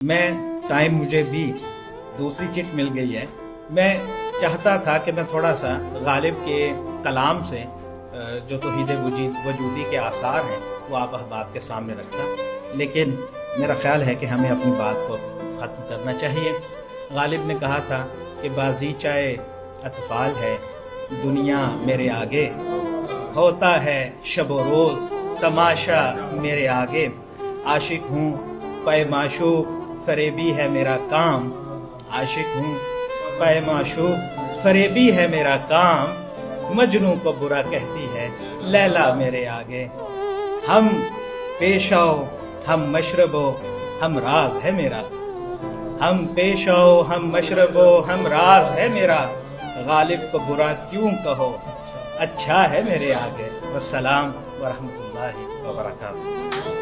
मैं टाइम मुझे भी दूसरी चिट मिल गई है। मैं चाहता था कि मैं थोड़ा सा गालिब के कलाम से जो तौहीद वजूदी के आसार हैं वो आप अहबाब के सामने रखता, लेकिन मेरा ख्याल है कि हमें अपनी बात को ख़त्म करना चाहिए। गालिब ने कहा था कि बाज़ीचाए अतफ़ाल है दुनिया मेरे आगे, होता है शब व रोज़ तमाशा मेरे आगे, आशिक हूँ पे माशूक फरेबी है मेरा काम, आशिक हूँ पे माशूक फरेबी है मेरा काम, मजनू को बुरा कहती है लैला मेरे आगे। हम पेश आओ हम मशरबो हम राज है मेरा, हम पेश आओ हम मशरबो हम राज है मेरा, गालिब को बुरा क्यों कहो अच्छा है मेरे आगे। वस्सलाम वरहमतुल्लाहि वबरकातुहू।